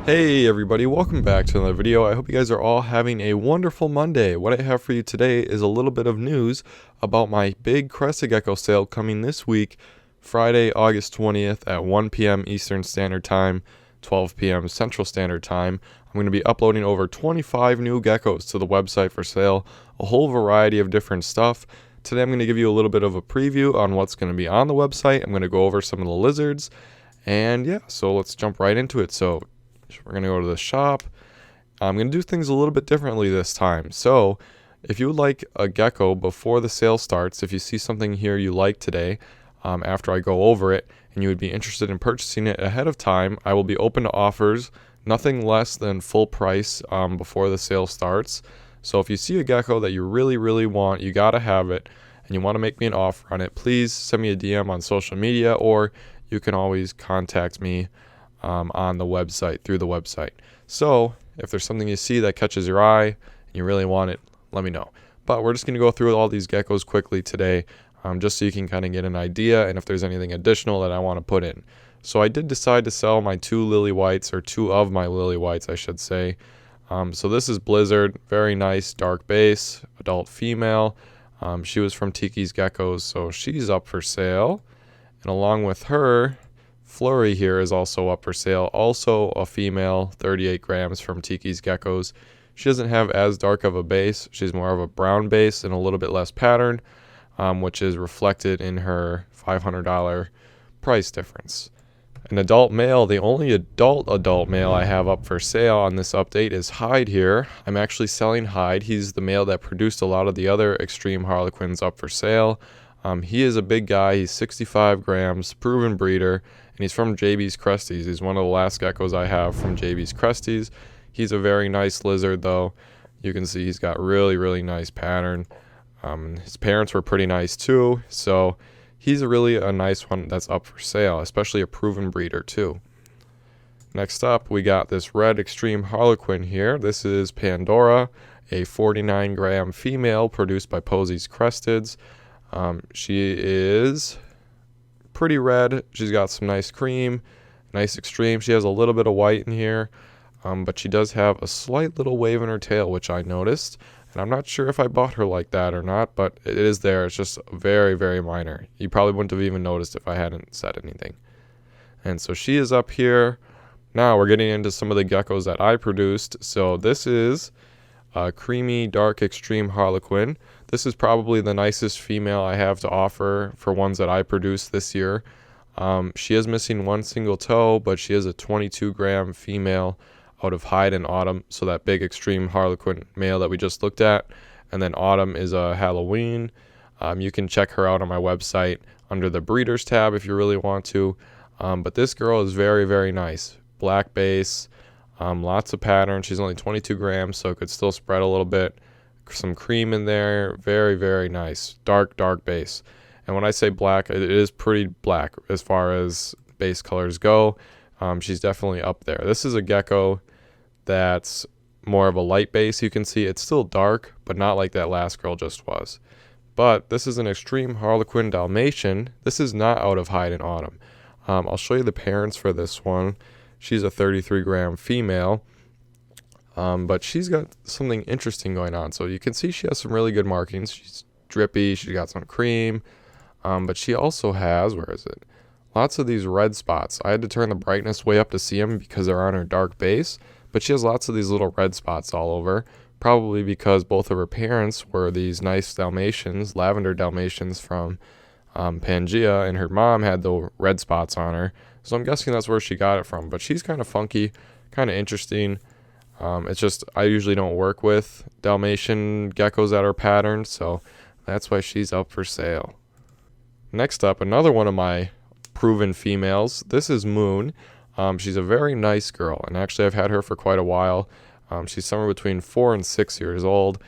Hey everybody, welcome back to another video. I hope you guys are all having a wonderful Monday. What I have for you today is a little bit of news about my big Crested Gecko sale coming this week, Friday, August 20th at 1 p.m. Eastern Standard Time, 12 p.m. Central Standard Time. I'm going to be uploading over 25 new geckos to the website for sale, a whole variety of different stuff. Today I'm going to give you a little bit of a preview on what's going to be on the website. I'm going to go over some of the lizards, and yeah, so let's jump right into it. So we're going to go to the shop. I'm going to do things a little bit differently this time. So if you would like a gecko before the sale starts, if you see something here you like today, after I go over it, and you would be interested in purchasing it ahead of time, I will be open to offers, nothing less than full price before the sale starts. So if you see a gecko that you really want, you got to have it, and you want to make me an offer on it, please send me a DM on social media, or you can always contact me on the website, through the website. So if there's something you see that catches your eye and you really want it, let me know. But we're just going to go through all these geckos quickly today, just so you can kind of get an idea, and if there's anything additional that I want to put in. So I did decide to sell my two lily whites, or two of my lily whites I should say. So this is Blizzard, very nice dark base, adult female. She was from Tiki's Geckos, so she's up for sale. And along with her, Flurry here is also up for sale, also a female, 38 grams from Tiki's Geckos. She doesn't have as dark of a base. She's more of a brown base and a little bit less pattern, which is reflected in her $500 price difference. An adult male, the only adult male I have up for sale on this update is Hyde here. I'm actually selling Hyde. He's the male that produced a lot of the other extreme harlequins up for sale. He is a big guy. He's 65 grams, proven breeder, and he's from JB's Cresties. He's one of the last geckos I have from JB's Cresties. He's a very nice lizard, though. You can see he's got really nice pattern. His parents were pretty nice, too, so he's really a nice one that's up for sale, especially a proven breeder, too. Next up, we got this red extreme harlequin here. This is Pandora, a 49-gram female produced by Posey's Cresteds. She is pretty red. She's got some nice cream, nice extreme. She has a little bit of white in here, but she does have a slight little wave in her tail, which I noticed. And I'm not sure if I bought her like that or not, but it is there. It's just very minor. You probably wouldn't have even noticed if I hadn't said anything. And so she is up here. Now we're getting into some of the geckos that I produced. So this is a creamy dark extreme harlequin. This is probably the nicest female I have to offer for ones that I produced this year. She is missing one single toe, but she is a 22-gram female out of Hyde and Autumn, so that big extreme harlequin male that we just looked at. And then Autumn is a Halloween. You can check her out on my website under the breeders tab if you really want to. But this girl is very nice. Black base, lots of pattern. She's only 22 grams, so it could still spread a little bit. Some cream in there. Very nice. Dark base. And when I say black, it is pretty black as far as base colors go. She's definitely up there. This is a gecko that's more of a light base. You can see it's still dark, but not like that last girl just was. But this is an extreme harlequin Dalmatian. This is not out of Hyde and Autumn. I'll show you the parents for this one. She's a 33-gram female, but she's got something interesting going on. So you can see she has some really good markings. She's drippy. She's got some cream, but she also has, where is it? Lots of these red spots. I had to turn the brightness way up to see them because they're on her dark base, but she has lots of these little red spots all over, probably because both of her parents were these nice Dalmatians, Lavender Dalmatians from Pangea, and her mom had the red spots on her. So I'm guessing that's where she got it from, but she's kind of funky, kind of interesting. It's just I usually don't work with Dalmatian geckos that are patterned, so that's why she's up for sale. Next up, another one of my proven females. This is Moon. She's a very nice girl, and actually I've had her for quite a while. She's somewhere between 4 and 6 years old.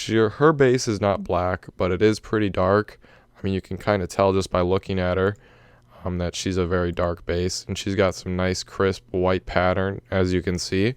Her base is not black, but it is pretty dark. I mean, you can kind of tell just by looking at her that she's a very dark base, and she's got some nice crisp white pattern, as you can see,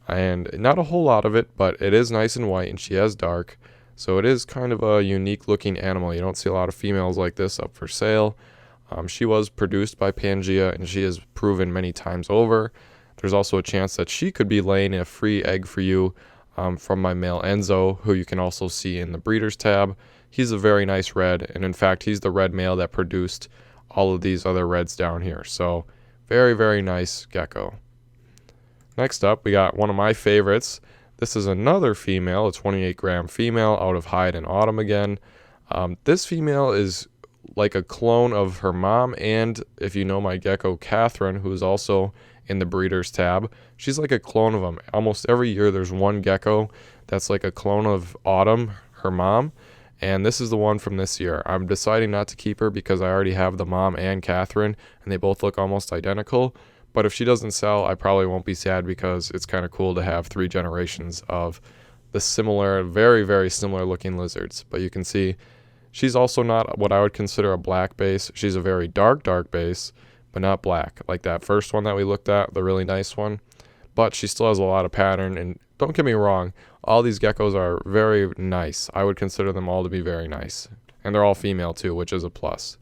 and not a whole lot of it, but it is nice and white, and she has dark, so it is kind of a unique looking animal. You don't see a lot of females like this up for sale. She was produced by Pangea, and she has proven many times over there's also a chance that she could be laying a free egg for you from my male Enzo, who you can also see in the breeders tab. He's a very nice red, and in fact, he's the red male that produced all of these other reds down here. So very, very nice gecko. Next up, we got one of my favorites. This is another female, a 28-gram female out of Hyde and Autumn again. This female is like a clone of her mom, and if you know my gecko Catherine, who is also in the breeders tab, she's like a clone of them. Almost every year there's one gecko that's like a clone of Autumn, her mom, and this is the one from this year. I'm deciding not to keep her because I already have the mom and Catherine, and they both look almost identical. But if she doesn't sell, I probably won't be sad because it's kind of cool to have 3 generations of the similar, very, very similar looking lizards. But you can see she's also not what I would consider a black base. She's a very dark, dark base, but not black, like that first one that we looked at, the really nice one. But she still has a lot of pattern, and don't get me wrong, all these geckos are very nice. I would consider them all to be very nice. And they're all female too, which is a plus.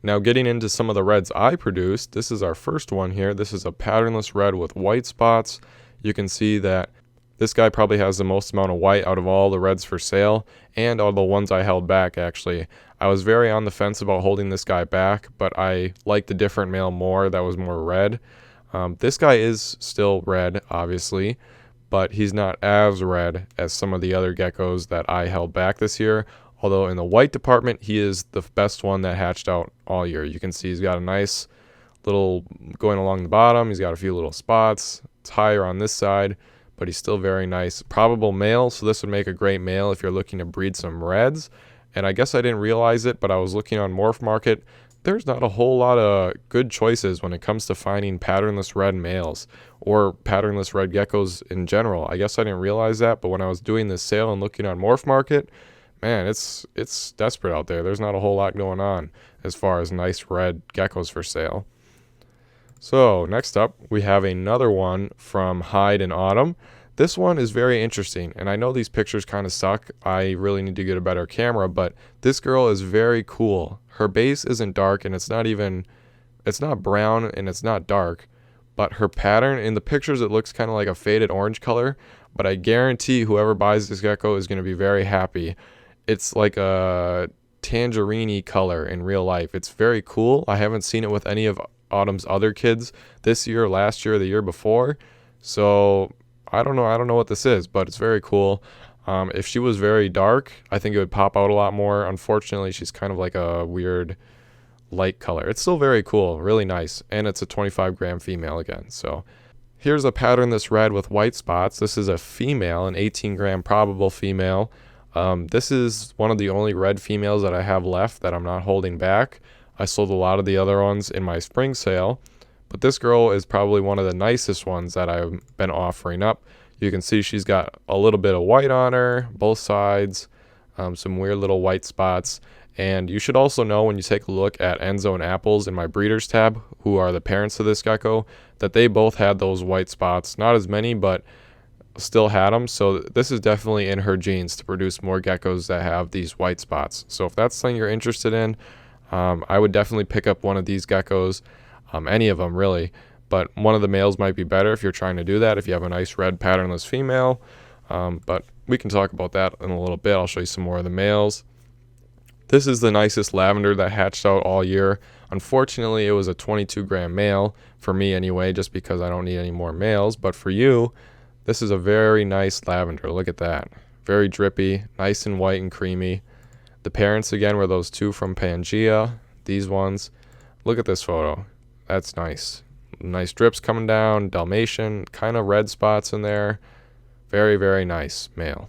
Now getting into some of the reds I produced, this is our first one here. This is a patternless red with white spots. You can see that this guy probably has the most amount of white out of all the reds for sale, and all the ones I held back actually. I was very on the fence about holding this guy back, but I liked the different male more that was more red. This guy is still red, obviously, but he's not as red as some of the other geckos that I held back this year. Although in the white department, he is the best one that hatched out all year. You can see he's got a nice little going along the bottom. He's got a few little spots. It's higher on this side, but he's still very nice. Probable male, so this would make a great male if you're looking to breed some reds. And I guess I didn't realize it, but I was looking on MorphMarket. There's not a whole lot of good choices when it comes to finding patternless red males or patternless red geckos in general. I guess I didn't realize that, but when I was doing this sale and looking on MorphMarket, man, it's desperate out there. There's not a whole lot going on as far as nice red geckos for sale. So next up, we have another one from Hyde and Autumn. This one is very interesting, and I know these pictures kind of suck. I really need to get a better camera, but this girl is very cool. Her base isn't dark, and it's not brown, and it's not dark, but her pattern, in the pictures it looks kind of like a faded orange color, but I guarantee whoever buys this gecko is going to be very happy. It's like a tangerine-y color in real life. It's very cool. I haven't seen it with any of Autumn's other kids this year, last year, the year before, so I don't know what this is, but it's very cool. If she was very dark, I think it would pop out a lot more. Unfortunately, she's kind of like a weird light color. It's still very cool, really nice, and it's a 25-gram female again. So here's a patternless red with white spots. This is a female, an 18-gram probable female. This is one of the only red females that I have left that I'm not holding back. I sold a lot of the other ones in my spring sale, but this girl is probably one of the nicest ones that I've been offering up. You can see she's got a little bit of white on her, both sides, some weird little white spots. And you should also know when you take a look at Enzo and Apples in my breeders tab, who are the parents of this gecko, that they both had those white spots. Not as many, but still had them. So this is definitely in her genes to produce more geckos that have these white spots. So if that's something you're interested in, I would definitely pick up one of these geckos, any of them really. But one of the males might be better if you're trying to do that, if you have a nice red patternless female. But we can talk about that in a little bit. I'll show you some more of the males. This is the nicest lavender that hatched out all year. Unfortunately, it was a 22-gram male, for me anyway, just because I don't need any more males. But for you, this is a very nice lavender. Look at that. Very drippy, nice and white and creamy. The parents, again, were those two from Pangea, these ones. Look at this photo. That's nice. Nice drips coming down, Dalmatian, kind of red spots in there. Very, very nice male.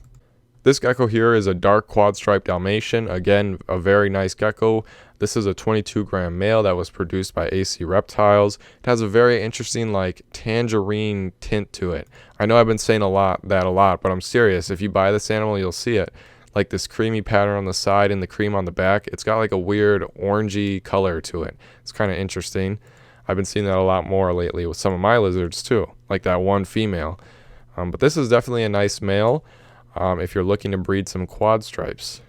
This gecko here is a dark quad stripe Dalmatian. Again, a very nice gecko. This is a 22-gram male that was produced by Esty Reptiles. It has a very interesting, like, tangerine tint to it. I know I've been saying a lot, but I'm serious. If you buy this animal, you'll see it. Like this creamy pattern on the side and the cream on the back. It's got like a weird orangey color to it. It's kind of interesting. I've been seeing that a lot more lately with some of my lizards too, like that one female. But this is definitely a nice male if you're looking to breed some quad stripes.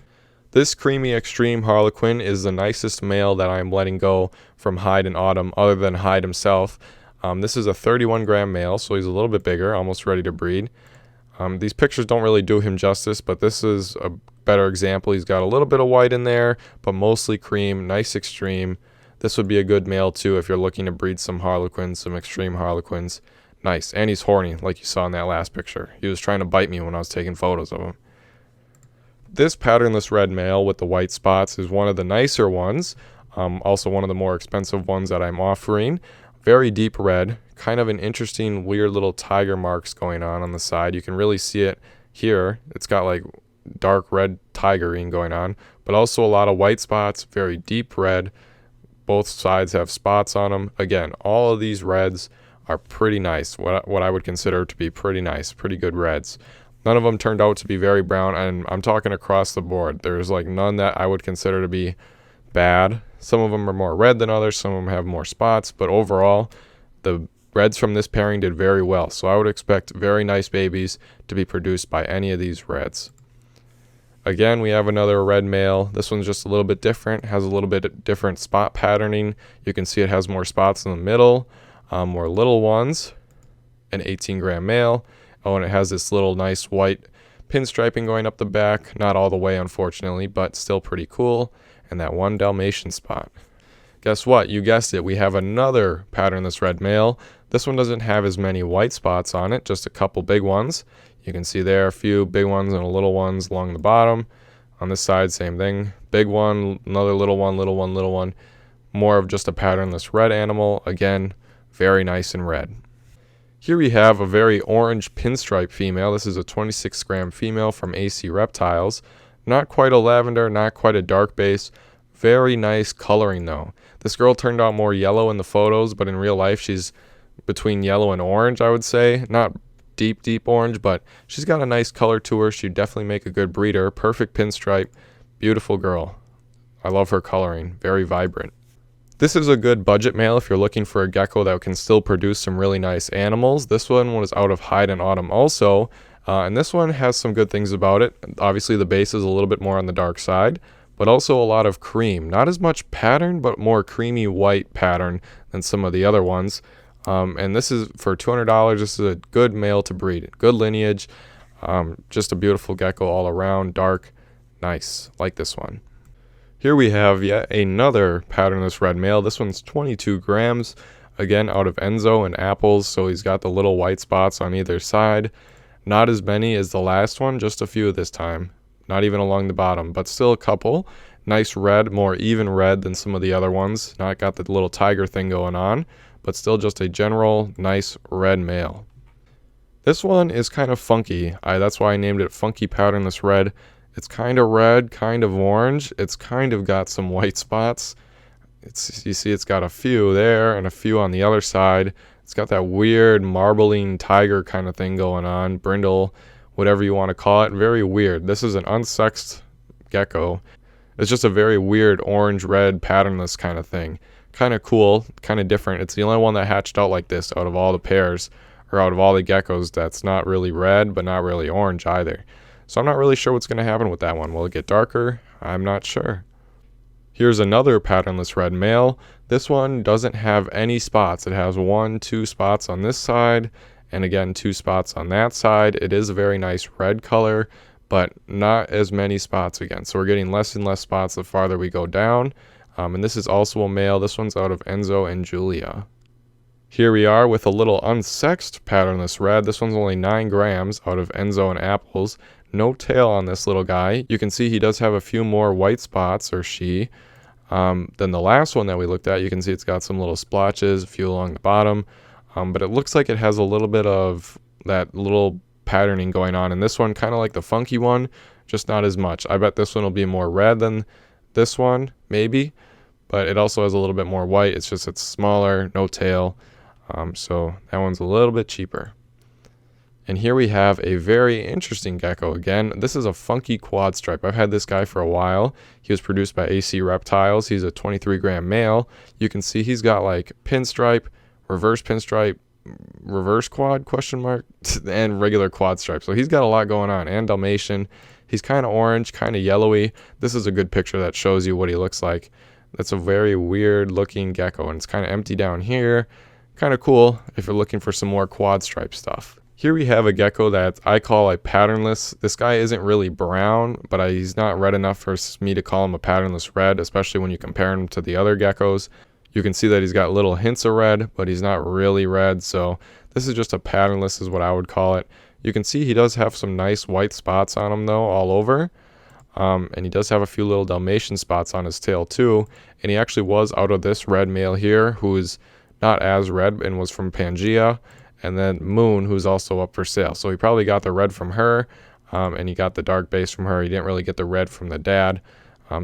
This creamy extreme harlequin is the nicest male that I'm letting go from Hyde and Autumn, other than Hyde himself. This is a 31 gram male, so he's a little bit bigger, almost ready to breed. These pictures don't really do him justice, but this is a better example. He's got a little bit of white in there, but mostly cream, nice extreme. This would be a good male too if you're looking to breed some harlequins, some extreme harlequins. Nice, and he's horny like you saw in that last picture. He was trying to bite me when I was taking photos of him. This patternless red male with the white spots is one of the nicer ones, also one of the more expensive ones that I'm offering. Very deep red, kind of an interesting weird little tiger marks going on the side. You can really see it here. It's got like dark red tigering going on, but also a lot of white spots, very deep red. Both sides have spots on them. Again, all of these reds are pretty nice, what I would consider to be pretty nice, pretty good reds. None of them turned out to be very brown, and I'm talking across the board. There's like none that I would consider to be bad. Some of them are more red than others, some of them have more spots, but overall, the reds from this pairing did very well. So I would expect very nice babies to be produced by any of these reds. Again, we have another red male. This one's just a little bit different, has a little bit different spot patterning. You can see it has more spots in the middle, more little ones, an 18 gram male. Oh, and it has this little nice white pinstriping going up the back. Not all the way, unfortunately, but still pretty cool. And that one Dalmatian spot. Guess what? You guessed it. We have another patternless red male. This one doesn't have as many white spots on it, just a couple big ones. You can see there a few big ones and little ones along the bottom. On this side, same thing. Big one, another little one, little one, little one. More of just a patternless red animal. Again, very nice and red. Here we have a very orange pinstripe female. This is a 26 gram female from Esty Reptiles. Not quite a lavender, not quite a dark base. Very nice coloring though. This girl turned out more yellow in the photos, but in real life she's between yellow and orange, I would say. Not deep, deep orange, but she's got a nice color to her. She'd definitely make a good breeder. Perfect pinstripe. Beautiful girl. I love her coloring. Very vibrant. This is a good budget male if you're looking for a gecko that can still produce some really nice animals. This one was out of hide and autumn also. And this one has some good things about it. Obviously, the base is a little bit more on the dark side, but also a lot of cream. Not as much pattern, but more creamy white pattern than some of the other ones. And this is for $200. This is a good male to breed. Good lineage. Just a beautiful gecko all around. Dark. Nice. Like this one. Here we have yet another patternless red male. This one's 22 grams. Again, out of Enzo and apples. So he's got the little white spots on either side. Not as many as the last one, just a few this time. Not even along the bottom, but still a couple. Nice red, more even red than some of the other ones. Not got the little tiger thing going on, but still just a general nice red male. This one is kind of funky. That's why I named it Funky Patternless Red. It's kind of red, kind of orange. It's kind of got some white spots. You see it's got a few there and a few on the other side. It's got that weird marbling tiger kind of thing going on, brindle, whatever you want to call it. Very weird. This is an unsexed gecko. It's just a very weird orange-red patternless kind of thing. Kind of cool, kind of different. It's the only one that hatched out like this out of all the pairs, or out of all the geckos that's not really red, but not really orange either. So I'm not really sure what's going to happen with that one. Will it get darker? I'm not sure. Here's another patternless red male. This one doesn't have any spots. It has 1, 2 spots on this side, and again 2 spots on that side. It is a very nice red color, but not as many spots again. So we're getting less and less spots the farther we go down. And this is also a male. This one's out of Enzo and Julia. Here we are with a little unsexed patternless red. This one's only 9 grams out of Enzo and apples. No tail on this little guy. You can see he does have a few more white spots, or she, than the last one that we looked at. You can see it's got some little splotches, a few along the bottom, but it looks like it has a little bit of that little patterning going on in this one, kind of like the funky one, just not as much. I bet this one will be more red than this one, maybe, but it also has a little bit more white. It's just it's smaller, no tail, so that one's a little bit cheaper. And here we have a very interesting gecko again. This is a funky quad stripe. I've had this guy for a while. He was produced by Esty Reptiles. He's a 23 gram male. You can see he's got like pinstripe, reverse quad question mark, and regular quad stripe. So he's got a lot going on, and Dalmatian. He's kind of orange, kind of yellowy. This is a good picture that shows you what he looks like. That's a very weird looking gecko, and it's kind of empty down here. Kind of cool if you're looking for some more quad stripe stuff. Here we have a gecko that I call a patternless. This guy isn't really brown, but he's not red enough for me to call him a patternless red, especially when you compare him to the other geckos. You can see that he's got little hints of red, but he's not really red, so this is just a patternless is what I would call it. You can see he does have some nice white spots on him though, all over. And he does have a few little Dalmatian spots on his tail too. And he actually was out of this red male here, who is not as red and was from Pangea. And then Moon, who's also up for sale. So he probably got the red from her, and he got the dark base from her. He didn't really get the red from the dad,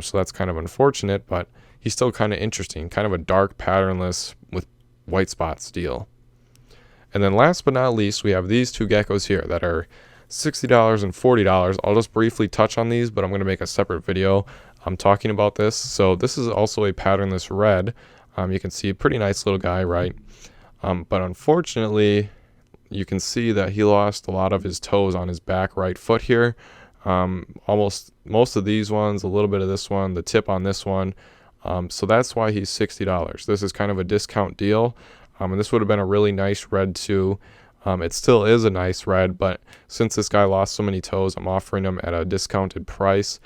so that's kind of unfortunate, but he's still kind of interesting. Kind of a dark patternless with white spots deal. And then last but not least, we have these two geckos here that are $60 and $40. I'll just briefly touch on these, but I'm going to make a separate video talking about this. So this is also a patternless red. You can see a pretty nice little guy, right? But unfortunately, you can see that he lost a lot of his toes on his back right foot here. Almost most of these ones, a little bit of this one, the tip on this one. So that's why he's $60. This is kind of a discount deal. And this would have been a really nice red too. It still is a nice red, but since this guy lost so many toes, I'm offering him at a discounted price.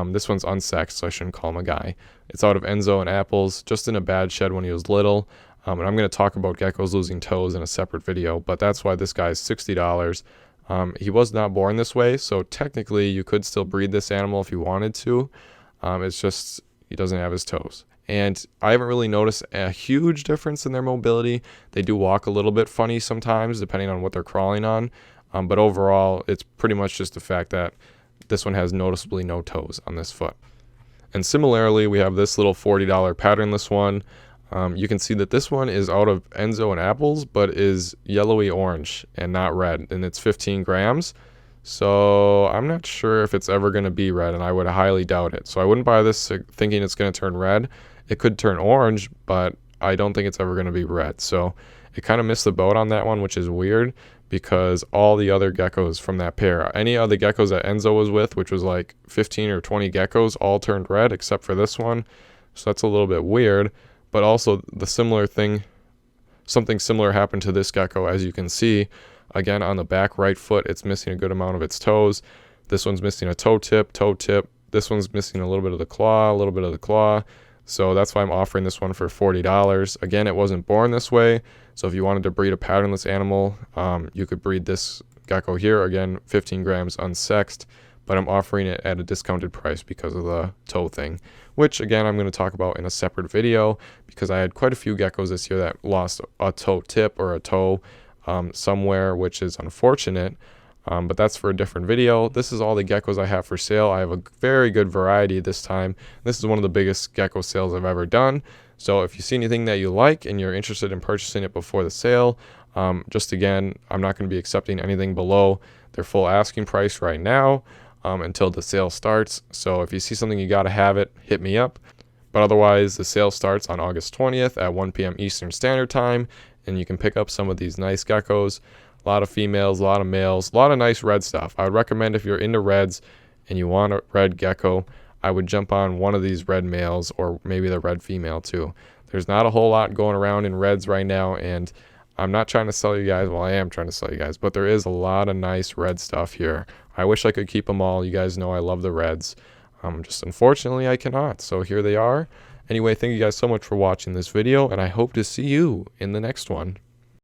This one's unsexed, so I shouldn't call him a guy. It's out of Enzo and Apples, just in a bad shed when he was little. And I'm going to talk about geckos losing toes in a separate video, but that's why this guy is $60. He was not born this way, so technically you could still breed this animal if you wanted to. It's just he doesn't have his toes. And I haven't really noticed a huge difference in their mobility. They do walk a little bit funny sometimes, depending on what they're crawling on. But overall, it's pretty much just the fact that this one has noticeably no toes on this foot. And similarly, we have this little $40 patternless one. You can see that this one is out of Enzo and Apples, but is yellowy orange and not red, and it's 15 grams. So I'm not sure if it's ever going to be red, and I would highly doubt it. So I wouldn't buy this thinking it's going to turn red. It could turn orange, but I don't think it's ever going to be red. So it kind of missed the boat on that one, which is weird because all the other geckos from that pair, any other geckos that Enzo was with, which was like 15 or 20 geckos, all turned red except for this one. So that's a little bit weird. But also the similar thing, something similar happened to this gecko, as you can see. Again, on the back right foot, it's missing a good amount of its toes. This one's missing a toe tip. This one's missing a little bit of the claw, So that's why I'm offering this one for $40. Again, it wasn't born this way. So if you wanted to breed a patternless animal, you could breed this gecko here. Again, 15 grams unsexed. But I'm offering it at a discounted price because of the toe thing, which again I'm going to talk about in a separate video because I had quite a few geckos this year that lost a toe tip or a toe somewhere, which is unfortunate, but that's for a different video. This is all the geckos I have for sale. I have a very good variety this time. This is one of the biggest gecko sales I've ever done. So if you see anything that you like and you're interested in purchasing it before the sale, just again, I'm not going to be accepting anything below their full asking price right now. Until the sale starts. So if you see something you got to have it, hit me up. But otherwise, the sale starts on August 20th at 1 p.m. Eastern Standard Time, and you can pick up some of these nice geckos. A lot of females, a lot of males, a lot of nice red stuff. I would recommend if you're into reds and you want a red gecko, I would jump on one of these red males or maybe the red female too. There's not a whole lot going around in reds right now, and I'm not trying to sell you guys. Well, I am trying to sell you guys, but there is a lot of nice red stuff here. I wish I could keep them all. You guys know I love the reds. Just unfortunately, I cannot. So here they are. Anyway, thank you guys so much for watching this video, and I hope to see you in the next one.